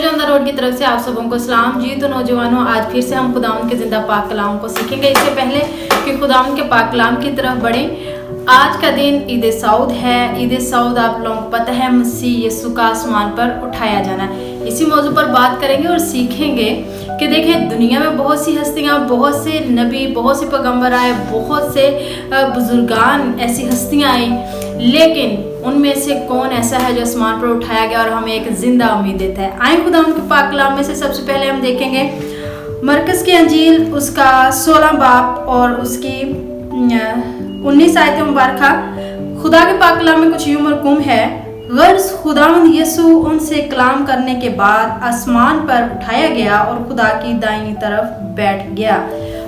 जर्जोंदा road की तरफ से आप सबों को सलाम जी। तो नौजवानों, आज फिर से हम खुदावंद के जिंदा पाक कलाम को सीखेंगे। इससे पहले कि खुदावंद के पाक कलाम की तरफ बढ़ें, आज का दिन ईद सऊद है। ईद सऊद आप लोगों को पता है, मसीह यीशु का आसमान पर उठाया जाना। इसी मौजू पर बात करेंगे और सीखेंगे कि देखें, दुनिया में बहुत सी हस्तियाँ, बहुत से नबी, बहुत से पैगंबर आए, बहुत से बुजुर्गान ऐसी हस्तियाँ आई, लेकिन उनमें से कौन ऐसा है जो आसमान पर उठाया गया और हमें एक जिंदा उम्मीद देता है। आए खुदा उनके पाक कलाम में से सबसे पहले हम देखेंगे मरकस की अंजील, उसका 16 बाब और उसकी 19 आयत मुबारका। खुदा के पाक कलाम में कुछ यूं मरकूम है, गर्ज खुदावंद यीशु उनसे कलाम करने के बाद आसमान पर उठाया गया और खुदा की दाहिनी तरफ बैठ गया।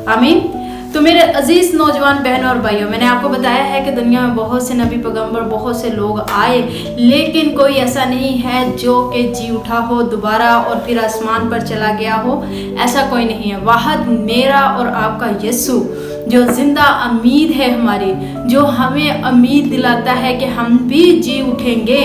आमीन। तो मेरे अजीज नौजवान बहनों और भाइयों, मैंने आपको बताया है कि दुनिया में बहुत से नबी पैगंबर, बहुत से लोग आए, लेकिन कोई ऐसा नहीं है जो कि जी उठा हो दोबारा और फिर आसमान पर चला गया हो। ऐसा कोई नहीं है। वाहद मेरा और आपका यीशु जो जिंदा उम्मीद है हमारी, जो हमें उम्मीद दिलाता है कि हम भी जी उठेंगे,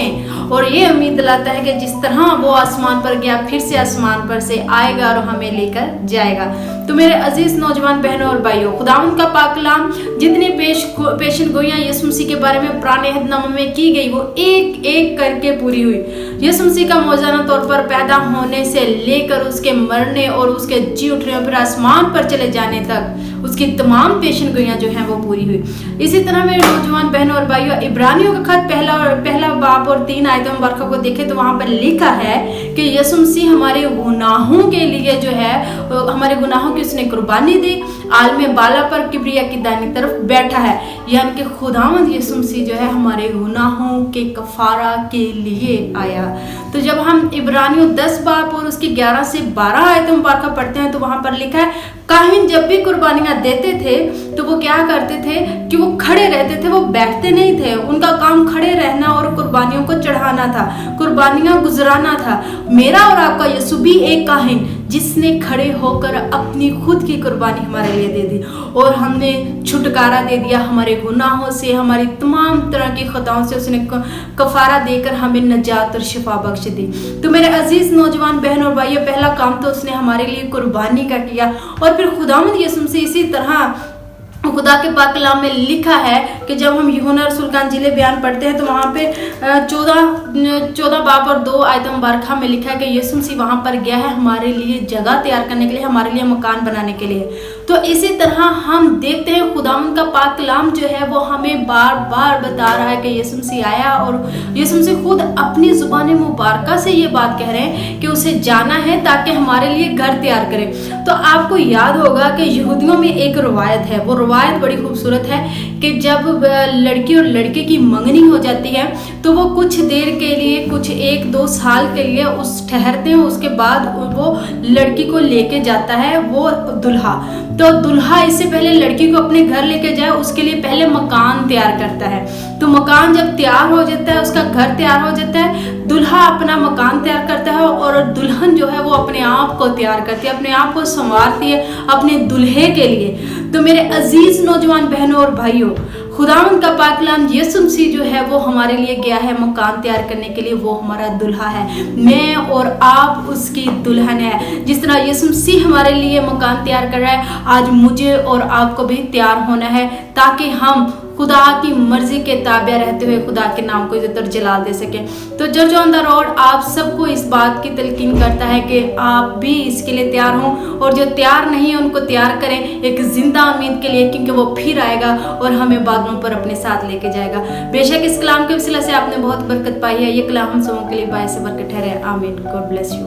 और ये उम्मीद दिलाता है कि जिस तरह वो आसमान पर गया फिर से आसमान पर से आएगा और हमें लेकर जाएगा। तो मेरे अजीज नौजवान बहनों और भाइयों, खुदावंद का पाक कलाम जितनी पेशन गोइयां यीशु मसीह के बारे में पुराने अहदनामे में की गई, वो एक एक करके पूरी हुई। यीशु मसीह का मौजूदा तौर पर पैदा होने से लेकर उसके मरने और उसके जी उठने और फिर आसमान पर चले जाने तक उसकी तमाम पेशन गोइयां जो हैं वो पूरी हुई। इसी तरह मेरे नौजवान बहनों और भाइयों, इब्रानियों का खत पहला बाब और 3 आयतों मुबारका को देखें तो वहां पर लिखा है कि यीशु मसीह हमारे गुनाहों के लिए जो है, हमारे गुनाहों की उसने कुर्बानी दी, आलमे बाला पर किबरिया की दाहिनी तरफ बैठा है। यानी कि खुदावंद यीशु मसीह जो है हमारे गुनाहों के कफारा के लिए आया। तो जब हम इब्रानियों 10 बाब और उसकी 11 से 12 आयतों मुबारका पढ़ते हैं तो वहां पर लिखा है, काहिन जब भी कुर्बानियां देते थे तो वो क्या करते थे कि वो खड़े रहते थे, वो बैठते नहीं थे। उनका काम खड़े रहना और कुर्बानियों को चढ़ाना था, कुर्बानियां गुजराना था। मेरा और आपका यीशु भी एक काहिन जिसने खड़े होकर अपनी खुद की कुर्बानी हमारे लिए दे दी और हमने छुटकारा दे दिया हमारे गुनाहों से, हमारी तमाम तरह की खताओं से उसने कफारा देकर हमें नजात और शिफा बख्श दी। तो मेरे अजीज नौजवान बहन और भाइयों, पहला काम तो उसने हमारे लिए कुर्बानी का किया। और फिर खुदावंद यीशु से इसी तरह खुदा के पाक कलाम में लिखा है कि जब हम यूहन्ना रसूल का इंजील बयान पढ़ते हैं तो वहाँ पे 14 बाब और 2 आयत मुबारका में लिखा है कि यीशु मसीह वहाँ पर गया है हमारे लिए जगह तैयार करने के लिए, हमारे लिए मकान बनाने के लिए। तो इसी तरह हम देखते हैं खुदावंद का पाक कलाम जो है वो हमें बार बार बता रहा है कि यीशु मसीह आया और यीशु मसीह खुद अपनी जुबान मुबारका से ये बात कह रहे हैं कि उसे जाना है ताकि हमारे लिए घर तैयार करे। तो आपको याद होगा कि यहूदियों में एक रवायत है, वो रवायत बड़ी खूबसूरत है कि जब लड़की और लड़के की मंगनी हो जाती है तो वो कुछ देर के लिए, कुछ 1-2 साल के लिए ठहरते हैं, उसके बाद वो लड़की को लेके जाता है वो दुल्हा। तो दुल्हा इससे पहले लड़की को अपने घर लेके जाए उसके लिए पहले मकान तैयार करता है। तो मकान जब तैयार हो जाता है, उसका घर तैयार हो जाता है, दुल्हा अपना मकान तैयार करता है और दुल्हन जो है वो अपने आप को तैयार करती है, अपने आप को संवारती है अपने दुल्हे के लिए। तो मेरे अजीज नौजवान बहनों और भाइयों, खुदावंद का पाक कलाम यीशु मसीह जो है वो हमारे लिए गया है मकान तैयार करने के लिए, वो हमारा दुल्हा है। मैं और आप उसकी दुल्हन है। जिस तरह यीशु मसीह हमारे लिए मकान तैयार कर रहा है, आज मुझे और आपको भी तैयार होना है ताकि हम खुदा की मर्जी के ताबे रहते हुए खुदा के नाम को इज्जत और जलाल दे सके। तो चर्च ऑन द रोड आप सबको इस बात की तलकीन करता है कि आप भी इसके लिए तैयार हों, और जो तैयार नहीं है उनको तैयार करें एक जिंदा उम्मीद के लिए, क्योंकि वो फिर आएगा और हमें बादलों पर अपने साथ लेके जाएगा। बेशक इस कलाम के वसीला से आपने बहुत बरकत पाई है। ये कलाम हम सबों के लिए बायस बरकत ठहरे। आमीन। God bless you.